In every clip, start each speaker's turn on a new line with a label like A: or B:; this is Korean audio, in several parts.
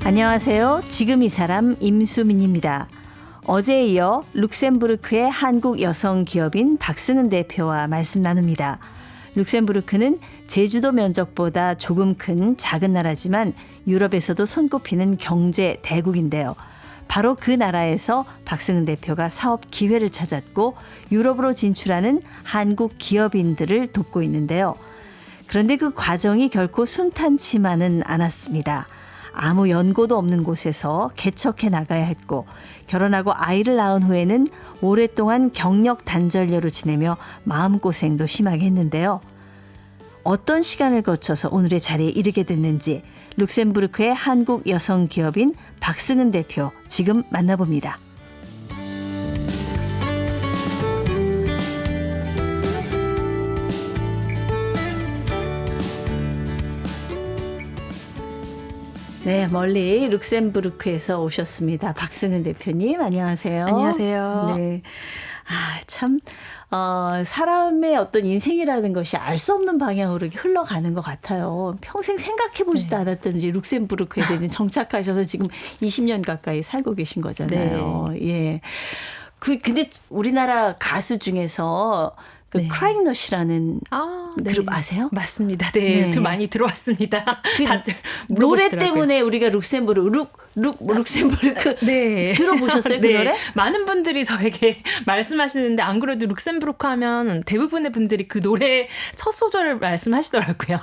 A: 안녕하세요. 지금 이 사람 임수민입니다. 어제에 이어 룩셈부르크의 한국 여성 기업인 박승은 대표와 말씀 나눕니다. 룩셈부르크는 제주도 면적보다 조금 큰 작은 나라지만 유럽에서도 손꼽히는 경제 대국인데요. 바로 그 나라에서 박승은 대표가 사업 기회를 찾았고 유럽으로 진출하는 한국 기업인들을 돕고 있는데요. 그런데 그 과정이 결코 순탄치만은 않았습니다. 아무 연고도 없는 곳에서 개척해 나가야 했고 결혼하고 아이를 낳은 후에는 오랫동안 경력 단절녀로 지내며 마음고생도 심하게 했는데요. 어떤 시간을 거쳐서 오늘의 자리에 이르게 됐는지 룩셈부르크의 한국 여성 기업인 박승은 대표 지금 만나봅니다. 네, 멀리 룩셈부르크에서 오셨습니다. 박승은 대표님, 안녕하세요.
B: 안녕하세요.
A: 네. 참, 사람의 어떤 인생이라는 것이 알 수 없는 방향으로 흘러가는 것 같아요. 평생 생각해보지도 않았던 이제 룩셈부르크에 대해 정착하셔서 지금 20년 가까이 살고 계신 거잖아요. 네. 예. 근데 우리나라 가수 중에서 크라잉넛이라는 그룹 아세요?
B: 맞습니다. 네, 좀 많이 들어왔습니다. 다들
A: 노래 때문에 우리가 룩셈부르크 들어보셨어요? 그 노래?
B: 많은 분들이 저에게 말씀하시는데 안 그래도 룩셈부르크 하면 대부분의 분들이 그 노래 첫 소절을 말씀하시더라고요.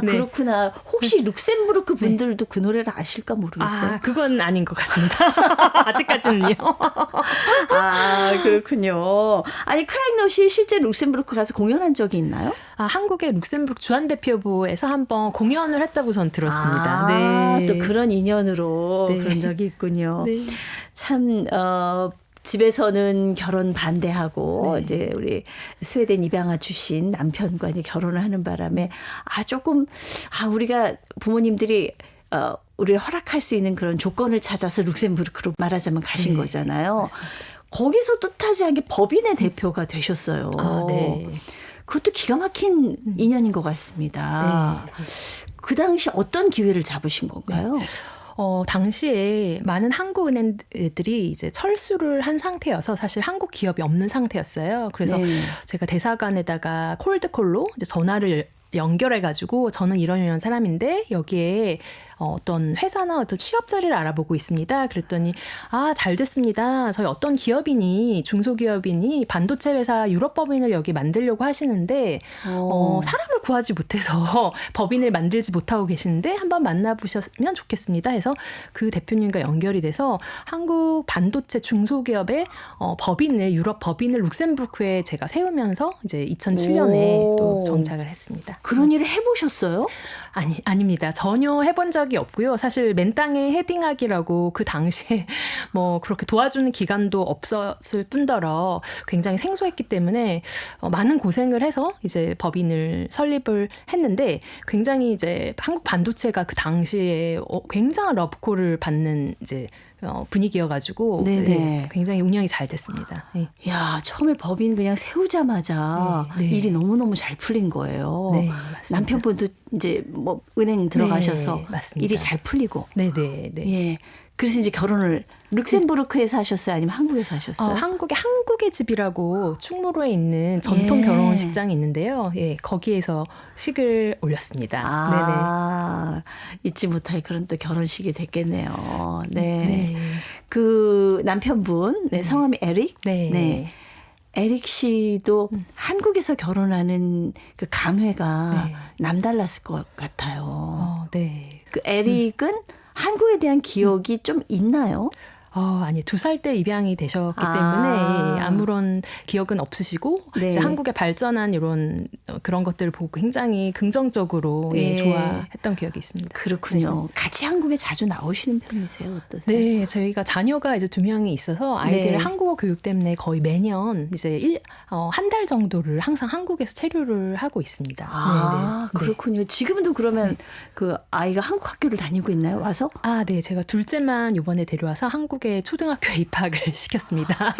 A: 네. 그렇구나. 혹시 룩셈부르크 분들도 그 노래를 아실까 모르겠어요.
B: 그건 아닌 것 같습니다. 아직까지는요.
A: 그렇군요. 아니 크라잉넛이 실제 룩셈부르크 가서 공연한 적이 있나요?
B: 한국의 룩셈부르크 주한대표부에서 한번 공연을 했다고 전 들었습니다.
A: 또 그런 인연으로 그런 적이 있군요. 네. 참 집에서는 결혼 반대하고 이제 우리 스웨덴 입양아 주신 남편과 이제 결혼을 하는 바람에 조금 우리가 부모님들이 우리를 허락할 수 있는 그런 조건을 찾아서 룩셈부르크로 말하자면 가신 거잖아요.
B: 맞습니다.
A: 거기서 뜻하지 않게 법인의 대표가 되셨어요.
B: 네.
A: 그것도 기가 막힌 인연인 것 같습니다.
B: 네.
A: 그 당시 어떤 기회를 잡으신 건가요?
B: 당시에 많은 한국 은행들이 이제 철수를 한 상태여서 사실 한국 기업이 없는 상태였어요. 그래서 제가 대사관에다가 콜드콜로 이제 전화를 연결해가지고 저는 이런 사람인데 여기에 어떤 회사나 어떤 취업 자리를 알아보고 있습니다. 그랬더니 잘 됐습니다. 저희 어떤 기업인이 중소기업인이 반도체 회사 유럽 법인을 여기 만들려고 하시는데 사람을 구하지 못해서 법인을 만들지 못하고 계시는데 한번 만나보셨으면 좋겠습니다. 해서 그 대표님과 연결이 돼서 한국 반도체 중소기업의 법인을 유럽 법인을 룩셈부르크에 제가 세우면서 이제 2007년에 또 정착을 했습니다.
A: 그런 일을 해보셨어요?
B: 아닙니다. 전혀 해본 적이 없고요. 사실 맨땅에 헤딩하기라고 그 당시에 뭐 그렇게 도와주는 기관도 없었을 뿐더러 굉장히 생소했기 때문에 많은 고생을 해서 이제 법인을 설립을 했는데 굉장히 이제 한국 반도체가 그 당시에 굉장한 러브콜을 받는 이제 분위기여가지고 굉장히 운영이 잘 됐습니다. 네.
A: 야, 처음에 법인 그냥 세우자마자 일이 너무너무 잘 풀린 거예요.
B: 네, 맞습니다.
A: 남편분도 이제 뭐 은행 들어가셔서 일이 잘 풀리고. 예. 그래서 이제 결혼을 룩셈부르크에서 하셨어요? 아니면 한국에서 하셨어요?
B: 한국의 집이라고 충무로에 있는 전통 결혼식장이 있는데요. 거기에서 식을 올렸습니다.
A: 잊지 못할 그런 또 결혼식이 됐겠네요. 네. 그 남편분, 성함이 에릭? 에릭 씨도 한국에서 결혼하는 그 감회가 남달랐을 것 같아요. 그 에릭은 한국에 대한 기억이 좀 있나요?
B: 아니 2살 때 입양이 되셨기 때문에 아무런 기억은 없으시고 이제 한국의 발전한 이런 그런 것들을 보고 굉장히 긍정적으로 좋아했던 기억이 있습니다.
A: 그렇군요. 같이 한국에 자주 나오시는 편이세요? 어떠세요?
B: 네, 저희가 자녀가 이제 2명이 있어서 아이들 한국어 교육 때문에 거의 매년 이제 한 달 정도를 항상 한국에서 체류를 하고 있습니다.
A: 그렇군요. 지금도 그러면 그 아이가 한국 학교를 다니고 있나요? 와서?
B: 네, 제가 둘째만 이번에 데려와서 한국에 초등학교에 입학을 시켰습니다.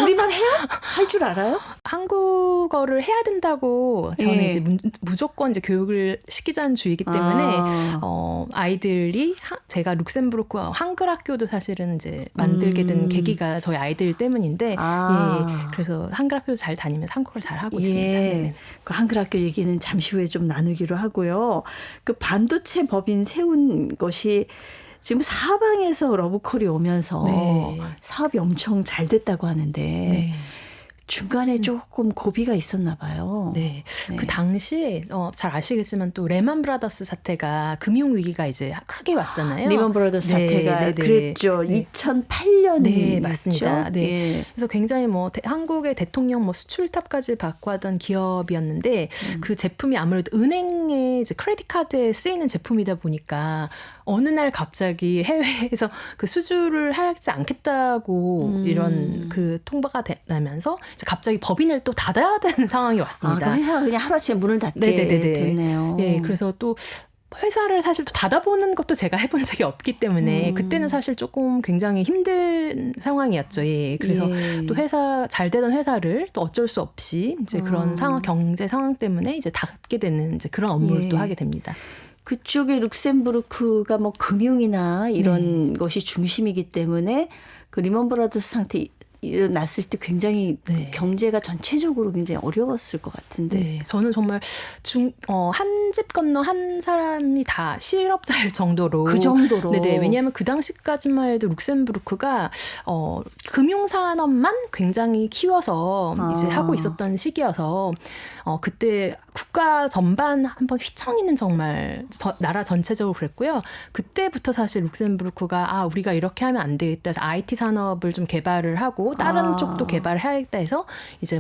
A: 우리만 해요? 할 줄 알아요?
B: 한국어를 해야 된다고 저는
A: 예.
B: 이제 무조건 이제 교육을 시키자는 주의이기 때문에 아이들이 제가 룩셈부르크 한글 학교도 사실은 이제 만들게 된 계기가 저희 아이들 때문인데 예, 그래서 한글 학교도 잘 다니면서 한국어를 잘 하고 있습니다.
A: 예. 그 한글 학교 얘기는 잠시 후에 좀 나누기로 하고요. 그 반도체 법인 세운 것이 지금 사방에서 러브콜이 오면서
B: 네.
A: 사업이 엄청 잘 됐다고 하는데
B: 네.
A: 중간에 조금 고비가 있었나 봐요.
B: 네.
A: 네.
B: 그 당시에 잘 아시겠지만 또 레만 브라더스 사태가 금융 위기가 이제 크게 왔잖아요.
A: 리먼 브라더스
B: 네,
A: 사태가
B: 네, 네.
A: 그랬죠.
B: 네.
A: 2008년
B: 네, 맞습니다. 네.
A: 예.
B: 그래서 굉장히 한국의 대통령 수출탑까지 받고 하던 기업이었는데 그 제품이 아무래도 은행의 이제 크레딧 카드에 쓰이는 제품이다 보니까 어느 날 갑자기 해외에서 그 수주를 하지 않겠다고 이런 그 통보가 나면서 이제 갑자기 법인을 또 닫아야 되는 상황이 왔습니다.
A: 그 회사가 그냥 하루아침에 문을 닫게
B: 네네네네.
A: 됐네요.
B: 네, 그래서 또 회사를 사실 또 닫아보는 것도 제가 해본 적이 없기 때문에 그때는 사실 조금 굉장히 힘든 상황이었죠. 예. 그래서
A: 예.
B: 또 잘 되던 회사를 또 어쩔 수 없이 이제 그런 경제 상황 때문에 이제 닫게 되는 이제 그런 업무를
A: 예.
B: 또 하게 됩니다.
A: 그쪽에 룩셈부르크가 뭐 금융이나 이런 것이 중심이기 때문에 그 리먼 브라더스 상태 일어났을 때 굉장히
B: 네.
A: 경제가 전체적으로 굉장히 어려웠을 것 같은데.
B: 네, 저는 정말 한 집 건너 한 사람이 다 실업자일 정도로.
A: 그 정도로.
B: 네네. 왜냐하면 그 당시까지만 해도 룩셈부르크가 금융산업만 굉장히 키워서 이제 하고 있었던 시기여서 그때 국가 전반 한번 휘청이는 정말 나라 전체적으로 그랬고요. 그때부터 사실 룩셈부르크가 우리가 이렇게 하면 안 되겠다 해서 IT 산업을 좀 개발을 하고 다른 쪽도 개발을 해야겠다 해서 이제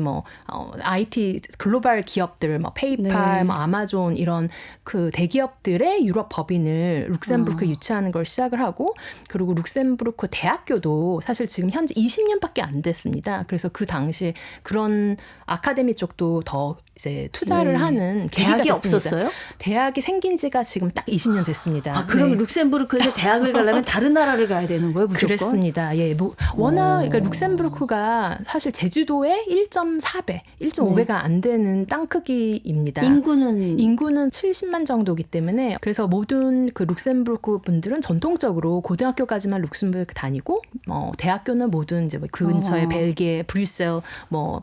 B: IT 글로벌 기업들 페이팔,
A: 네.
B: 아마존 이런 그 대기업들의 유럽 법인을 룩셈부르크에 유치하는 걸 시작을 하고 그리고 룩셈부르크 대학교도 사실 지금 현재 20년밖에 안 됐습니다. 그래서 그 당시 그런 아카데미 쪽도 더 이제 투자를 하는 계기가
A: 대학이
B: 됐습니다.
A: 없었어요?
B: 대학이 생긴 지가 지금 딱 20년 됐습니다.
A: 그럼
B: 네.
A: 룩셈부르크에서 대학을 가려면 다른 나라를 가야 되는 거예요, 무조건?
B: 그렇습니다. 예, 워낙 그러니까 룩셈부르크가 사실 제주도의 1.4배, 1.5배가 안 되는 땅 크기입니다.
A: 인구는
B: 70만 정도이기 때문에 그래서 모든 그 룩셈부르크 분들은 전통적으로 고등학교까지만 룩셈부르크 다니고 대학교는 모든 이제 그 근처에 벨기에, 브뤼셀,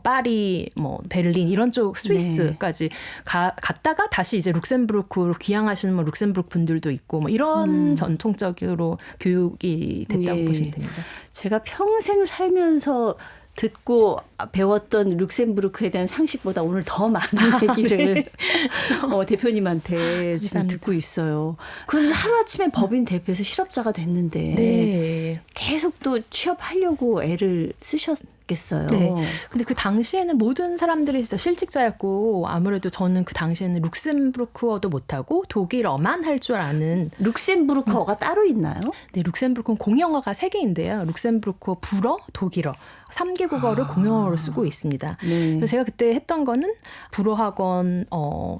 B: 파리, 베를린 이런 쪽 스위스까지 갔다가 다시 이제 룩셈부르크로 귀향하시는 룩셈부르크 분들도 있고 이런 전통적으로 교육이 됐다고 보시면 됩니다.
A: 제가 평생 살면서 듣고 배웠던 룩셈부르크에 대한 상식보다 오늘 더 많은 얘기를
B: 네.
A: 대표님한테 지금
B: 감사합니다.
A: 듣고 있어요. 그럼 이제 하루아침에 법인 대표에서 실업자가 됐는데
B: 네.
A: 계속 또 취업하려고 애를 쓰셨겠어요.
B: 네. 근데 그 당시에는 모든 사람들이 진짜 실직자였고 아무래도 저는 그 당시에는 룩셈부르크어도 못하고 독일어만 할 줄 아는
A: 룩셈부르크어가 따로 있나요?
B: 네, 룩셈부르크는 공용어가 3개인데요. 룩셈부르크어, 불어, 독일어. 3개 국어를 공용어로 쓰고 있습니다.
A: 네.
B: 그래서 제가 그때 했던 거는 불어 학원,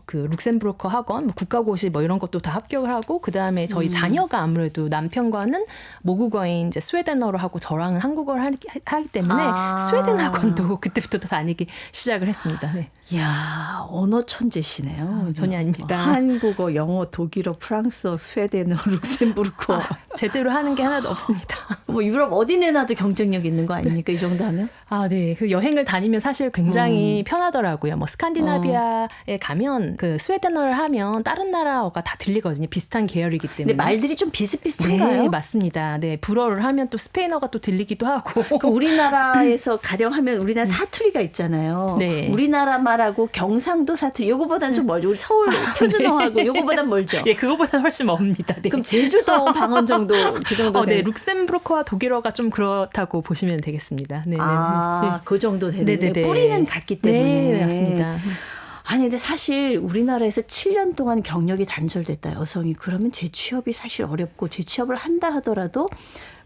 B: 그 룩셈부르크 학원, 국가고시 이런 것도 다 합격을 하고 그다음에 저희 자녀가 아무래도 남편과는 모국어인 이제 스웨덴어로 하고 저랑은 한국어를 하기 때문에 스웨덴 학원도 그때부터 다니기 시작을 했습니다. 네.
A: 이야, 언어 천재시네요.
B: 전혀 아닙니다.
A: 한국어, 영어, 독일어, 프랑스어, 스웨덴어, 룩셈부르크어.
B: 제대로 하는 게 하나도 없습니다.
A: 유럽 어디 내놔도 경쟁력 있는 거 아닙니까? 이 정도 하면?
B: 네. 그 여행을 다니면 사실 굉장히 편하더라고요. 스칸디나비아에 가면 그 스웨덴어를 하면 다른 나라어가 다 들리거든요. 비슷한 계열이기 때문에.
A: 근데 말들이 좀 비슷비슷한가요?
B: 네, 맞습니다. 네, 불어를 하면 또 스페인어가 또 들리기도 하고.
A: 그 우리나라에서 가령 하면 우리나라 사투리가 있잖아요.
B: 네.
A: 우리나라 말하고 경상도 사투리 요거보다는 좀 멀죠. 우리 서울 표준어하고 요거보단 멀죠.
B: 예, 그거보다 훨씬 멉니다. 네.
A: 그럼 제주도 방언 정도 그 정도
B: 네,
A: 되는.
B: 룩셈부르크와 독일어가 좀 그렇다고 보시면 되겠습니다. 네,
A: 그 정도 되는.
B: 네네네.
A: 뿌리는 같기 때문에.
B: 네, 맞습니다.
A: 아니 근데 사실 우리나라에서 7년 동안 경력이 단절됐다 여성이 그러면 재취업이 사실 어렵고 재취업을 한다 하더라도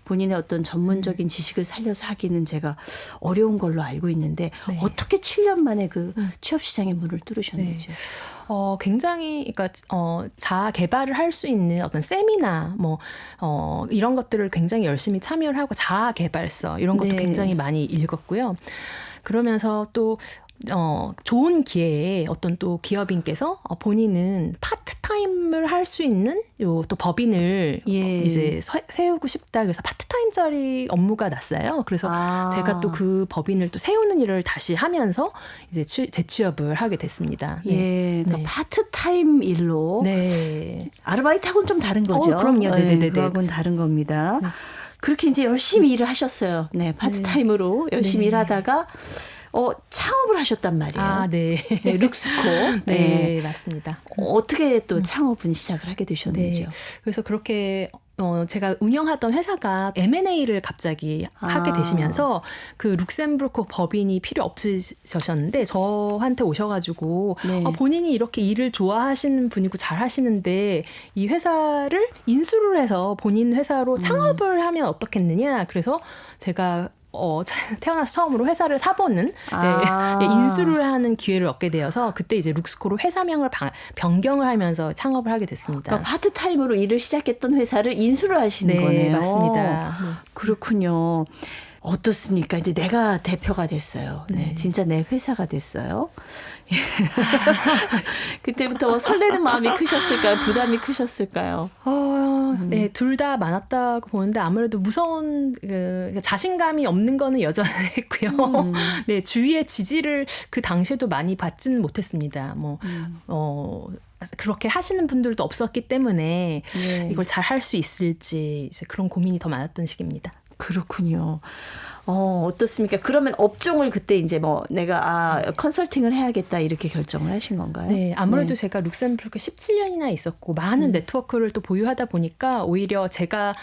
A: 본인의 어떤 전문적인 지식을 살려서 하기는 제가 어려운 걸로 알고 있는데
B: 네.
A: 어떻게 7년 만에 그 취업 시장의 문을 뚫으셨는지.
B: 네. 굉장히, 그러니까, 자아 개발을 할 수 있는 어떤 세미나, 이런 것들을 굉장히 열심히 참여를 하고 자아 개발서, 이런 것도
A: 네.
B: 굉장히 많이 읽었고요. 그러면서 또, 좋은 기회에 어떤 또 기업인께서 본인은 파트타임을 할 수 있는 요 또 법인을
A: 예.
B: 이제 세우고 싶다. 그래서 파트타임짜리 업무가 났어요. 그래서 제가 또 그 법인을 또 세우는 일을 다시 하면서 이제 재취업을 하게 됐습니다. 네.
A: 예, 그러니까
B: 네.
A: 파트타임 일로
B: 네.
A: 아르바이트하고는 좀 다른 거죠.
B: 그럼요. 네네네.
A: 그거하고는 다른 겁니다.
B: 네.
A: 그렇게 이제 열심히 일을 하셨어요. 네, 파트타임으로 열심히
B: 네.
A: 일하다가 창업을 하셨단 말이에요.
B: 네.
A: 네, 룩스코.
B: 네, 맞습니다.
A: 어떻게 또 창업은 시작을 하게 되셨는지요?
B: 네. 그래서 그렇게 제가 운영하던 회사가 M&A를 갑자기 하게 되시면서 그 룩셈부르크 법인이 필요 없으셨는데 저한테 오셔가지고
A: 네.
B: 본인이 이렇게 일을 좋아하시는 분이고 잘 하시는데 이 회사를 인수를 해서 본인 회사로 창업을 하면 어떻겠느냐. 그래서 제가 태어나서 처음으로 회사를 사보는 인수를 하는 기회를 얻게 되어서 그때 이제 룩스코로 회사명을 변경을 하면서 창업을 하게 됐습니다.
A: 그러니까 파트타임으로 일을 시작했던 회사를 인수를 하시는 거네요.
B: 네, 맞습니다. 네.
A: 그렇군요. 어떻습니까? 이제 내가 대표가 됐어요. 네,
B: 네.
A: 진짜 내 회사가 됐어요. 그때부터 설레는 마음이 크셨을까요? 부담이 크셨을까요?
B: 네, 둘 다 많았다고 보는데 아무래도 무서운 자신감이 없는 거는 여전했고요. 네, 주위의 지지를 그 당시에도 많이 받지는 못했습니다. 그렇게 하시는 분들도 없었기 때문에
A: 네.
B: 이걸 잘 할 수 있을지 이제 그런 고민이 더 많았던 시기입니다.
A: 그렇군요. 어떻습니까? 그러면 업종을 그때 이제 내가 컨설팅을 해야겠다 이렇게 결정을 하신 건가요?
B: 네, 아무래도 제가 룩셈부르크에 17년이나 있었고 많은 네트워크를 또 보유하다 보니까 오히려 제가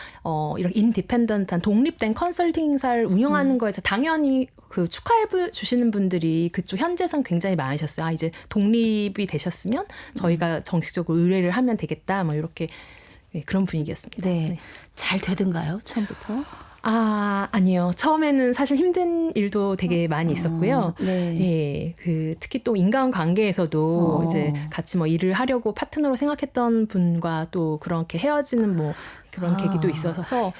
B: 이런 인디펜던트한 독립된 컨설팅사를 운영하는 거에서 당연히 그 축하해 주시는 분들이 그쪽 현재선 굉장히 많으셨어요. 이제 독립이 되셨으면 저희가 정식적으로 의뢰를 하면 되겠다. 이렇게 그런 분위기였습니다.
A: 네.
B: 네.
A: 잘 되던가요? 처음부터?
B: 아니요. 처음에는 사실 힘든 일도 되게 많이 있었고요.
A: 네.
B: 예, 특히 또 인간관계에서도 이제 같이 일을 하려고 파트너로 생각했던 분과 또 그렇게 헤어지는 그런 계기도 있어서.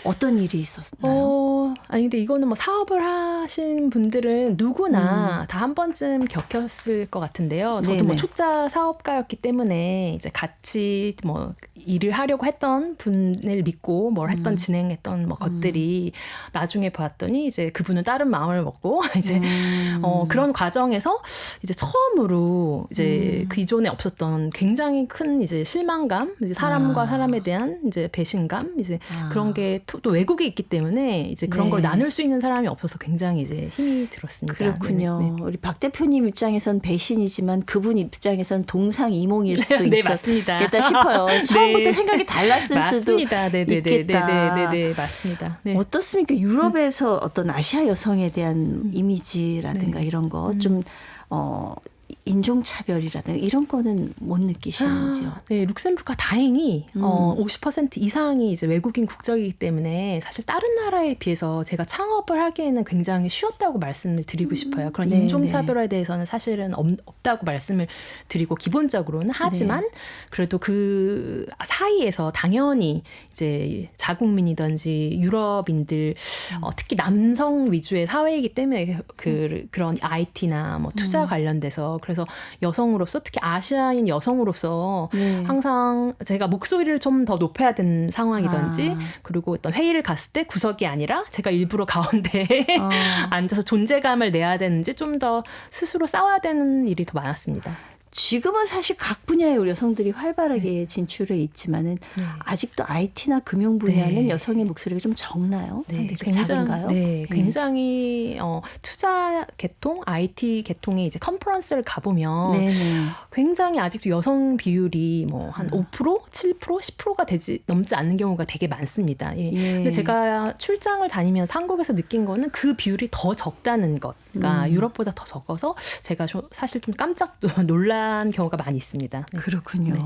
A: 어떤 일이 있었나요?
B: 근데 이거는 사업을 하신 분들은 누구나 다 한 번쯤 겪었을 것 같은데요. 저도 초짜 사업가였기 때문에 이제 같이 일을 하려고 했던 분을 믿고 진행했던 것들이 나중에 봤더니 이제 그분은 다른 마음을 먹고 이제 그런 과정에서 이제 처음으로 이제 그 이전에 없었던 굉장히 큰 이제 실망감, 이제 사람과 사람에 대한 이제 배신감, 이제 그런 게 또 외국에 있기 때문에 이제 그런 걸 나눌 수 있는 사람이 없어서 굉장히 이제 힘이 들었습니다.
A: 그렇군요.
B: 네.
A: 우리 박 대표님 입장에선 배신이지만 그분 입장에선 동상이몽일 수도
B: 네, 맞습니다.
A: 있었겠다 싶어요. 처음부터 생각이 달랐을
B: 맞습니다.
A: 수도 있겠다.
B: 네, 맞습니다. 네.
A: 어떻습니까? 유럽에서 어떤 아시아 여성에 대한 이미지라든가 이런 거 좀 인종차별이라든가 이런 거는 못 느끼시는지요?
B: 네, 룩셈부르크가 다행히 50% 이상이 이제 외국인 국적이기 때문에 사실 다른 나라에 비해서 제가 창업을 하기에는 굉장히 쉬웠다고 말씀을 드리고 싶어요. 그런 인종차별에 대해서는 사실은 없다고 말씀을 드리고 기본적으로는 하지만 그래도 그 사이에서 당연히 이제 자국민이든지 유럽인들 특히 남성 위주의 사회이기 때문에 그런 IT나 투자 관련돼서 그래서 여성으로서 특히 아시아인 여성으로서 항상 제가 목소리를 좀 더 높여야 되는 상황이든지 그리고 어떤 회의를 갔을 때 구석이 아니라 제가 일부러 가운데에 앉아서 존재감을 내야 되는지 좀 더 스스로 싸워야 되는 일이 더 많았습니다.
A: 지금은 사실 각 분야의 우리 여성들이 활발하게 진출해 있지만은 아직도 IT나 금융 분야는 여성의 목소리가 좀 적나요?
B: 네,
A: 좀 작은가요?
B: 굉장히 투자 계통, IT 계통의 이제 컨퍼런스를 가보면 굉장히 아직도 여성 비율이 한 5%, 7%, 10%가 넘지 않는 경우가 되게 많습니다. 근데 제가 출장을 다니면서 한국에서 느낀 거는 그 비율이 더 적다는 것. 그러니까 유럽보다 더 적어서 제가 사실 좀 깜짝 놀란 경우가 많이 있습니다. 네.
A: 그렇군요. 네.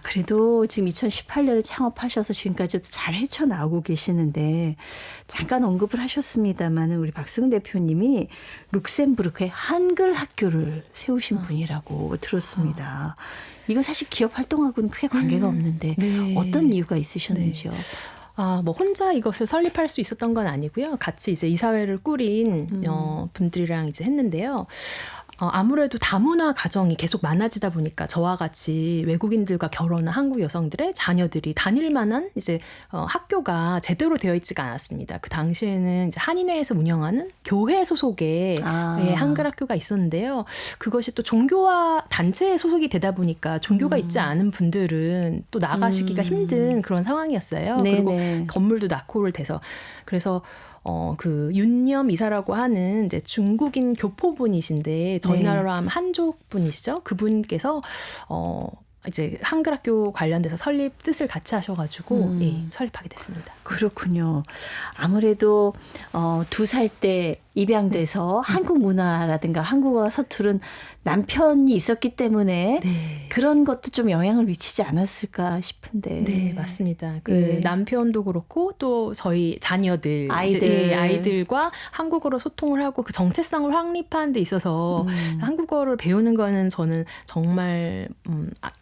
A: 그래도 지금 2018년에 창업하셔서 지금까지 잘 헤쳐나오고 계시는데 잠깐 언급을 하셨습니다마는 우리 박승은 대표님이 룩셈부르크에 한글 학교를 세우신 분이라고 들었습니다. 이건 사실 기업 활동하고는 크게 관계가 없는데 어떤 이유가 있으셨는지요?
B: 뭐 혼자 이것을 설립할 수 있었던 건 아니고요. 같이 이제 이사회를 꾸린 분들이랑 이제 했는데요. 아무래도 다문화 가정이 계속 많아지다 보니까 저와 같이 외국인들과 결혼한 한국 여성들의 자녀들이 다닐 만한 이제 학교가 제대로 되어 있지가 않았습니다. 그 당시에는 이제 한인회에서 운영하는 교회 소속의 한글 학교가 있었는데요. 그것이 또 종교와 단체에 소속이 되다 보니까 종교가 있지 않은 분들은 또 나가시기가 힘든 그런 상황이었어요.
A: 네네.
B: 그리고 건물도 낙후를 돼서 그래서 그 윤념 이사라고 하는 이제 중국인 교포분이신데 저희
A: 네.
B: 나라로 하면 한족 분이시죠. 그분께서 이제 한글학교 관련돼서 설립 뜻을 같이 하셔가지고 설립하게 됐습니다.
A: 그렇군요. 아무래도 2살 때 입양돼서 한국 문화라든가 한국어가 서투른 남편이 있었기 때문에 그런 것도 좀 영향을 미치지 않았을까 싶은데.
B: 네, 맞습니다. 그 남편도 그렇고 또 저희 자녀들, 아이들과 한국어로 소통을 하고 그 정체성을 확립하는 데 있어서 한국어를 배우는 거는 저는 정말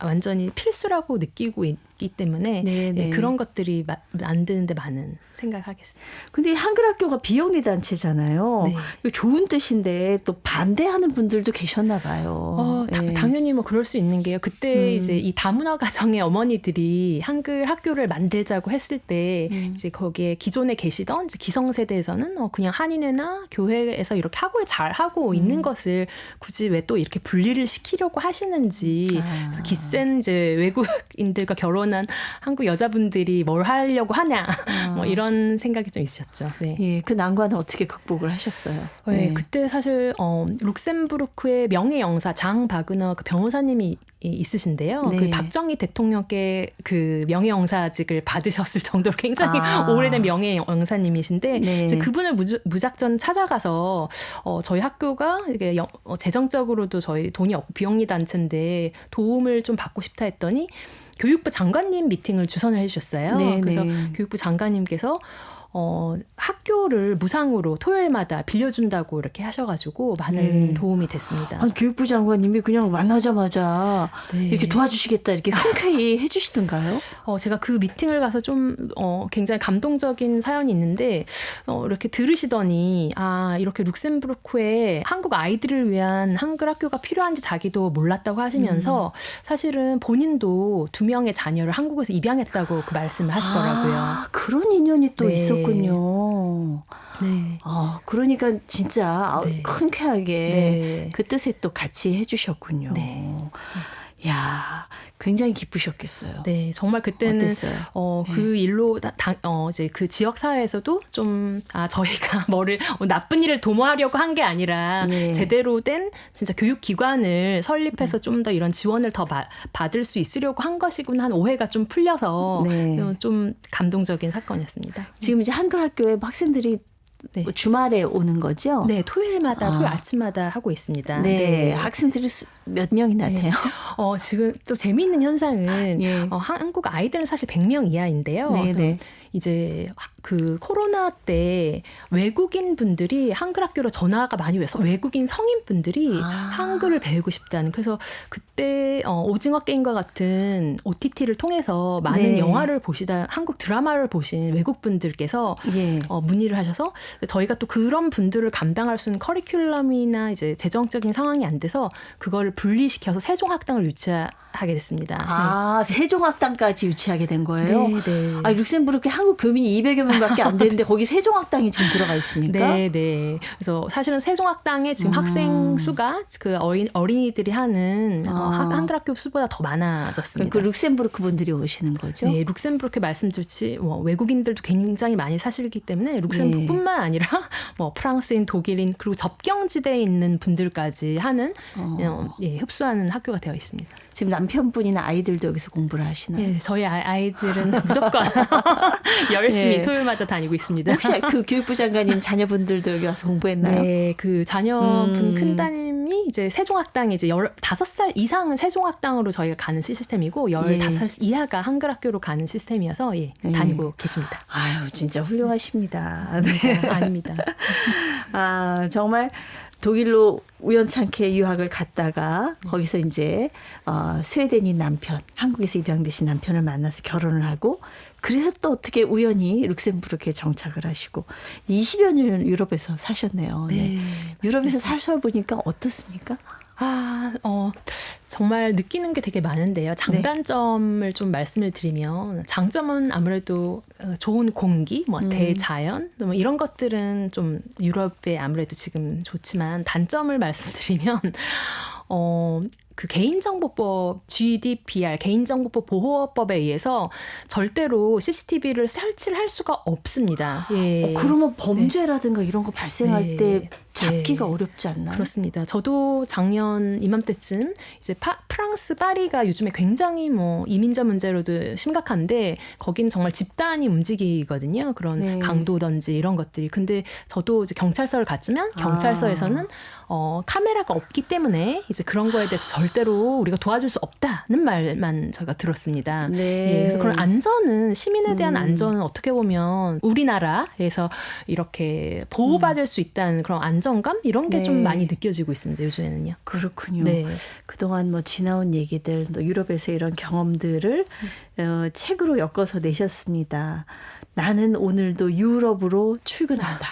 B: 완전히 필수라고 느끼고 있기 때문에 그런 것들이 만드는데 많은 생각하겠습니다.
A: 근데 한글 학교가 비영리 단체잖아요. 이거 좋은 뜻인데 또 반대하는 분들도 계셨나 봐요.
B: 당연히 뭐 그럴 수 있는 게요. 그때 이제 이 다문화 가정의 어머니들이 한글 학교를 만들자고 했을 때 이제 거기에 기존에 계시던 이제 기성세대에서는 그냥 한인회나 교회에서 이렇게 잘 하고 있는 것을 굳이 왜 또 이렇게 분리를 시키려고 하시는지 그래서 기센 이제 외국인들과 결혼한 한국 여자분들이 뭘 하려고 하냐 뭐 이런 생각이 좀 있으셨죠. 네.
A: 예, 그 난관은 어떻게 극복을 하셨어요?
B: 네, 그때 사실 룩셈부르크의 명예영사 장 바그너 그 변호사님이 있으신데요. 그 박정희 대통령께 그 명예영사직을 받으셨을 정도로 굉장히 오래된 명예영사님이신데 이제 그분을 무작정 찾아가서 저희 학교가 이게 재정적으로도 저희 돈이 없고 비영리 단체인데 도움을 좀 받고 싶다 했더니 교육부 장관님 미팅을 주선을 해주셨어요. 그래서 교육부 장관님께서 학교를 무상으로 토요일마다 빌려준다고 이렇게 하셔가지고 많은 도움이 됐습니다.
A: 아니, 교육부 장관님이 그냥 만나자마자 이렇게 도와주시겠다 이렇게 흔쾌히 해주시던가요?
B: 제가 그 미팅을 가서 좀 굉장히 감동적인 사연이 있는데 이렇게 들으시더니 이렇게 룩셈부르크에 한국 아이들을 위한 한글 학교가 필요한지 자기도 몰랐다고 하시면서 사실은 본인도 2명의 자녀를 한국에서 입양했다고 그 말씀을 하시더라고요.
A: 그런 인연이 또 있었군요.
B: 네.
A: 그러니까 진짜 흔쾌하게 그 뜻에 또 같이 해주셨군요. 야, 굉장히 기쁘셨겠어요.
B: 네, 정말 그때는
A: 어땠어요?
B: 그 일로 이제 그 지역 사회에서도 좀 저희가 뭐를 나쁜 일을 도모하려고 한 게 아니라 제대로 된 진짜 교육 기관을 설립해서 좀 더 이런 지원을 더 받을 수 있으려고 한 것이구나 하는 오해가 좀 풀려서 좀 감동적인 사건이었습니다.
A: 지금 이제 한글 학교에 학생들이 주말에 오는 거죠?
B: 네, 토요일 아침마다 하고 있습니다.
A: 학생들이 몇 명이나 돼요?
B: 지금 또 재미있는 현상은 한국 아이들은 사실 100명 이하인데요. 이제 그 코로나 때 외국인 분들이 한글 학교로 전화가 많이 와서 외국인 성인 분들이 한글을 배우고 싶다는 그래서 그때 오징어 게임과 같은 OTT를 통해서 많은 영화를 보시다 한국 드라마를 보신 외국 분들께서 문의를 하셔서 저희가 또 그런 분들을 감당할 수 있는 커리큘럼이나 이제 재정적인 상황이 안 돼서 그거를 분리시켜서 세종학당을 유치하게 됐습니다.
A: 세종학당까지 유치하게 된 거예요?
B: 네.
A: 룩셈부르크에 한국 교민이 200여 명밖에 안 되는데 거기 세종학당이 지금 들어가 있습니까?
B: 네. 그래서 사실은 세종학당에 지금 학생 수가 그 어린이들이 하는 한글 학교 수보다 더 많아졌습니다.
A: 그 룩셈부르크 분들이 오시는 거죠?
B: 네, 룩셈부르크 말씀드렸지 외국인들도 굉장히 많이 사시기 때문에 룩셈부르크뿐만 아니라 프랑스인, 독일인 그리고 접경지대에 있는 분들까지 하는 흡수하는 학교가 되어 있습니다.
A: 지금 남편분이나 아이들도 여기서 공부를 하시나요?
B: 네, 저희 아이들은 무조건 열심히 토요일마다 다니고 있습니다.
A: 혹시 그 교육부 장관님 자녀분들도 여기 와서 공부했나요?
B: 네, 그 자녀분 큰 따님이 이제 세종학당에 이제 15살 이상은 세종학당으로 저희가 가는 시스템이고 15살 이하가 한글 학교로 가는 시스템이어서 다니고 계십니다.
A: 아유, 진짜 훌륭하십니다.
B: 아닙니다.
A: 정말 독일로 우연찮게 유학을 갔다가 거기서 이제 스웨덴인 남편, 한국에서 입양되신 남편을 만나서 결혼을 하고 그래서 또 어떻게 우연히 룩셈부르크에 정착을 하시고 20여 년 유럽에서 사셨네요. 네. 유럽에서 사셔보니까 어떻습니까?
B: 정말 느끼는 게 되게 많은데요. 장단점을 좀 말씀을 드리면 장점은 아무래도 좋은 공기, 대자연 뭐 이런 것들은 좀 유럽에 아무래도 지금 좋지만 단점을 말씀드리면 그 개인정보법 GDPR 개인정보법 보호법에 의해서 절대로 CCTV를 설치를 할 수가 없습니다. 예.
A: 그러면 범죄라든가 이런 거 발생할 때 잡기가 어렵지 않나요?
B: 그렇습니다. 저도 작년 이맘때쯤 이제 프랑스 파리가 요즘에 굉장히 이민자 문제로도 심각한데 거긴 정말 집단이 움직이거든요. 그런 강도든지 이런 것들이. 근데 저도 이제 경찰서를 갔지만 경찰서에서는 카메라가 없기 때문에 이제 그런 거에 대해서 절대로 우리가 도와줄 수 없다는 말만 저희가 들었습니다. 예, 그래서 그런 안전은 시민에 대한 안전은 어떻게 보면 우리나라에서 이렇게 보호받을 수 있다는 그런 안정감 이런 게 좀 많이 느껴지고 있습니다. 요즘에는요.
A: 그렇군요. 그동안 지나온 얘기들, 또 유럽에서 이런 경험들을 책으로 엮어서 내셨습니다. 나는 오늘도 유럽으로 출근한다.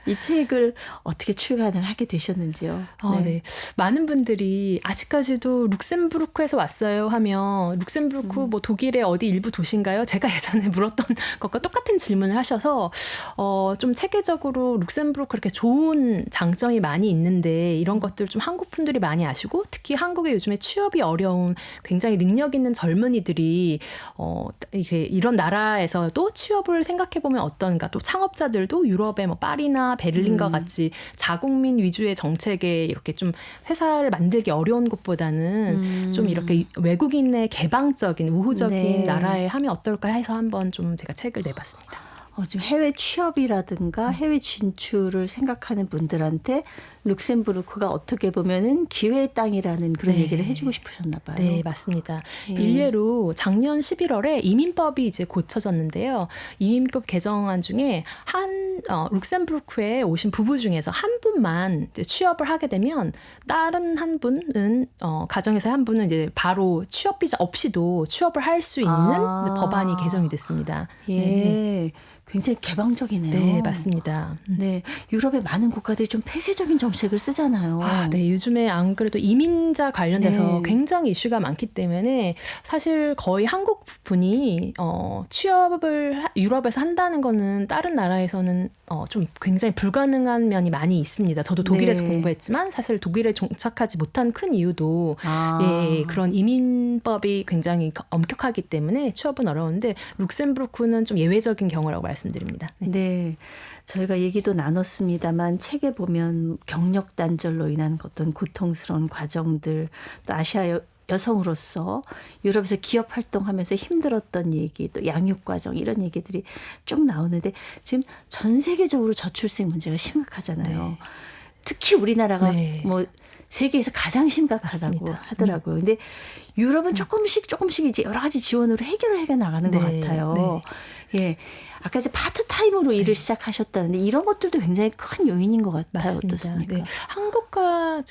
A: 이 책을 어떻게 출간을 하게 되셨는지요?
B: 네. 많은 분들이 아직까지도 룩셈부르크에서 왔어요 하면 룩셈부르크 독일의 어디 일부 도시인가요? 제가 예전에 물었던 것과 똑같은 질문을 하셔서 좀 체계적으로 룩셈부르크 그렇게 좋은 장점이 많이 있는데 이런 것들 좀 한국 분들이 많이 아시고 특히 한국에 요즘에 취업이 어려운 굉장히 능력 있는 젊은이들이 이런 나라에서도 취업을 생각해 보면 어떤가 또 창업자들도 유럽의 파리나 베를린과 같이 자국민 위주의 정책에 이렇게 좀 회사를 만들기 어려운 곳보다는 좀 이렇게 외국인의 개방적인 우호적인 나라에 하면 어떨까 해서 한번 좀 제가 책을 내봤습니다.
A: 지금 해외 취업이라든가 해외 진출을 생각하는 분들한테 룩셈부르크가 어떻게 보면은 기회의 땅이라는 그런 얘기를 해주고 싶으셨나 봐요.
B: 네, 맞습니다. 일례로 작년 11월에 이민법이 이제 고쳐졌는데요. 이민법 개정안 중에 룩셈부르크에 오신 부부 중에서 한 분만 이제 취업을 하게 되면 다른 한 분은 가정에서 한 분은 이제 바로 취업 비자 없이도 취업을 할 수 있는 이제 법안이 개정이 됐습니다.
A: 예. 굉장히 개방적이네요.
B: 네, 맞습니다.
A: 네, 유럽의 많은 국가들이 좀 폐쇄적인 정책을 쓰잖아요.
B: 네, 요즘에 안 그래도 이민자 관련돼서 굉장히 이슈가 많기 때문에 사실 거의 한국 분이 취업을 유럽에서 한다는 거는 다른 나라에서는 좀 굉장히 불가능한 면이 많이 있습니다. 저도 독일에서 공부했지만 사실 독일에 정착하지 못한 큰 이유도 그런 이민법이 굉장히 엄격하기 때문에 취업은 어려운데 룩셈부르크는 좀 예외적인 경우라고 말씀드립니다.
A: 네. 저희가 얘기도 나눴습니다만 책에 보면 경력 단절로 인한 어떤 고통스러운 과정들 또 아시아 여성으로서 유럽에서 기업 활동하면서 힘들었던 얘기 또 양육 과정 이런 얘기들이 쭉 나오는데 지금 전 세계적으로 저출생 문제가 심각하잖아요. 특히 우리나라가 세계에서 가장 심각하다고
B: 맞습니다.
A: 하더라고요. 근데 유럽은 조금씩 이제 여러 가지 지원으로 해결을 해 나가는 것 같아요. 예. 아까 이제 파트타임으로 일을 시작하셨다는데 이런 것들도 굉장히 큰 요인인 것 같아요.
B: 맞습니다.
A: 어떻습니까?
B: 한국과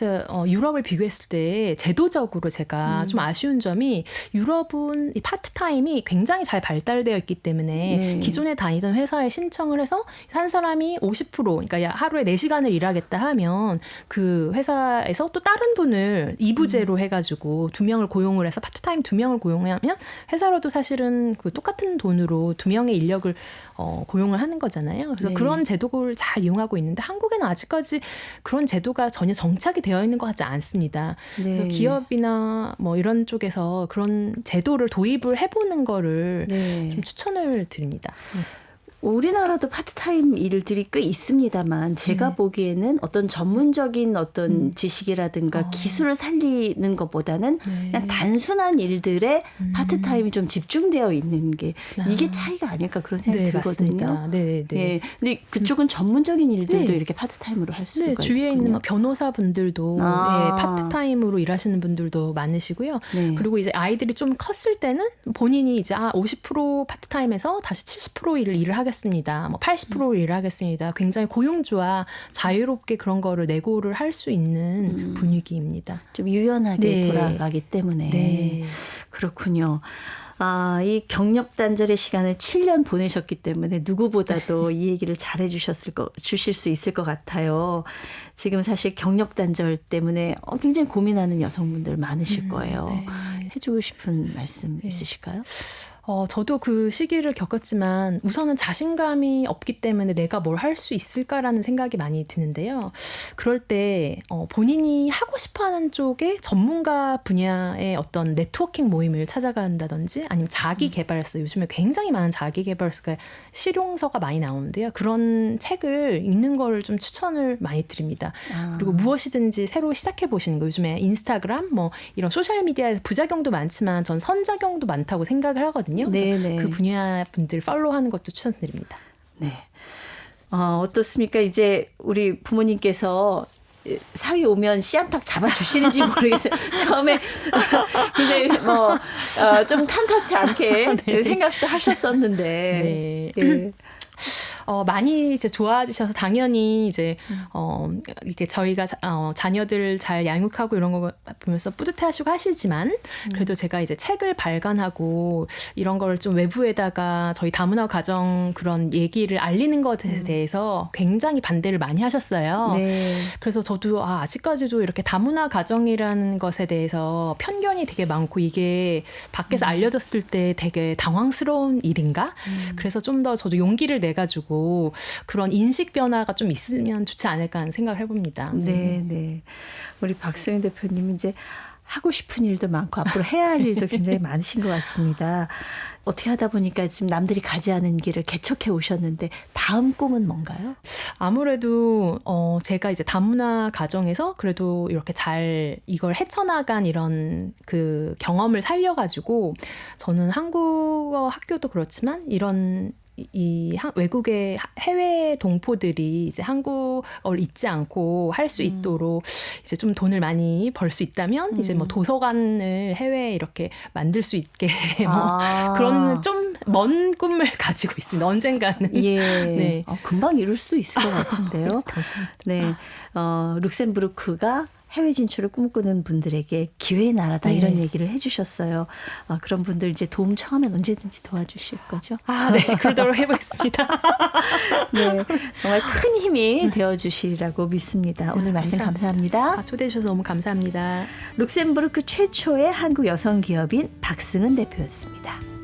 B: 유럽을 비교했을 때 제도적으로 제가 좀 아쉬운 점이 유럽은 이 파트타임이 굉장히 잘 발달되어 있기 때문에 기존에 다니던 회사에 신청을 해서 한 사람이 50% 그러니까 하루에 4시간을 일하겠다 하면 그 회사에서 또 다른 분을 이부제로 해가지고 2명을 고용을 해서 파트타임 2명을 고용하면 회사로도 사실은 그 똑같은 돈으로 2명의 인력을 고용을 하는 거잖아요. 그래서 그런 제도를 잘 이용하고 있는데 한국에는 아직까지 그런 제도가 전혀 정착이 되어 있는 것 같지 않습니다. 그래서 기업이나 이런 쪽에서 그런 제도를 도입을 해보는 거를 좀 추천을 드립니다.
A: 우리나라도 파트타임 일들이 꽤 있습니다만 제가 보기에는 어떤 전문적인 어떤 지식이라든가 기술을 살리는 것보다는 그냥 단순한 일들에 파트타임이 좀 집중되어 있는 게 이게 차이가 아닐까 그런 생각이 들거든요.
B: 맞습니다. 네.
A: 근데 그쪽은 전문적인 일들도 이렇게 파트타임으로 할 수가 있거든요.
B: 주위에 있는 변호사분들도 파트타임으로 일하시는 분들도 많으시고요. 그리고 이제 아이들이 좀 컸을 때는 본인이 이제 50% 파트타임에서 다시 70% 일을 하겠습니다. 하겠습니다. 뭐 80% 일을 하겠습니다. 굉장히 고용주와 자유롭게 그런 거를 내고를 할 수 있는 분위기입니다.
A: 좀 유연하게
B: 네.
A: 돌아가기 때문에.
B: 네.
A: 그렇군요. 이 경력 단절의 시간을 7년 보내셨기 때문에 누구보다도 이 얘기를 잘해 주실 수 있을 것 같아요. 지금 사실 경력 단절 때문에 굉장히 고민하는 여성분들 많으실 거예요.
B: 네.
A: 해주고 싶은 말씀 있으실까요?
B: 저도 그 시기를 겪었지만 우선은 자신감이 없기 때문에 내가 뭘 할 수 있을까라는 생각이 많이 드는데요. 그럴 때 본인이 하고 싶어하는 쪽의 전문가 분야의 어떤 네트워킹 모임을 찾아간다든지 아니면 자기개발서, 요즘에 굉장히 많은 자기개발서가 실용서가 많이 나오는데요. 그런 책을 읽는 거를 좀 추천을 많이 드립니다. 그리고 무엇이든지 새로 시작해 보시는 거. 요즘에 인스타그램 뭐 이런 소셜미디어에 부작용도 많지만 전 선작용도 많다고 생각을 하거든요.
A: 네네.
B: 그 분야 분들 팔로우하는 것도 추천드립니다.
A: 네. 어떻습니까? 이제 우리 부모님께서 사위 오면 씨암탉 잡아주시는지 모르겠어요. 처음에 굉장히 좀 탐탁치 않게
B: 네.
A: 생각도 하셨었는데.
B: 네.
A: 예.
B: 많이 이제 좋아지셔서 당연히 이제 이게 저희가 자녀들 잘 양육하고 이런 거 보면서 뿌듯해하시고 하시지만 그래도 제가 이제 책을 발간하고 이런 걸 좀 외부에다가 저희 다문화 가정 그런 얘기를 알리는 것에 대해서 굉장히 반대를 많이 하셨어요.
A: 네.
B: 그래서 저도 아직까지도 이렇게 다문화 가정이라는 것에 대해서 편견이 되게 많고 이게 밖에서 알려졌을 때 되게 당황스러운 일인가? 그래서 좀 더 저도 용기를 내가지고 그런 인식 변화가 좀 있으면 좋지 않을까 하는 생각을 해봅니다.
A: 네, 네. 우리 박승현 대표님 이제 하고 싶은 일도 많고 앞으로 해야 할 일도 굉장히 많으신 것 같습니다. 어떻게 하다 보니까 지금 남들이 가지 않은 길을 개척해 오셨는데 다음 꿈은 뭔가요?
B: 아무래도 제가 이제 다문화 가정에서 그래도 이렇게 잘 이걸 헤쳐나간 이런 그 경험을 살려가지고 저는 한국어 학교도 그렇지만 이런 외국의 해외 동포들이 이제 한국어를 잊지 않고 할 수 있도록 이제 좀 돈을 많이 벌 수 있다면 이제 뭐 도서관을 해외에 이렇게 만들 수 있게 그런 좀 먼 꿈을 가지고 있습니다. 언젠가는.
A: 예.
B: 네.
A: 금방 이룰 수도 있을 것 같은데요.
B: 감사합니다.
A: 네. 룩셈부르크가 해외 진출을 꿈꾸는 분들에게 기회의 나라다
B: 네.
A: 이런 얘기를 해주셨어요. 그런 분들 이제 도움 청하면 언제든지 도와주실 거죠?
B: 네. 그러도록 해보겠습니다.
A: 네. 정말 큰 힘이 되어주시리라고 믿습니다. 오늘 말씀 감사합니다.
B: 초대해 주셔서 너무 감사합니다.
A: 룩셈부르크 최초의 한국 여성 기업인 박승은 대표였습니다.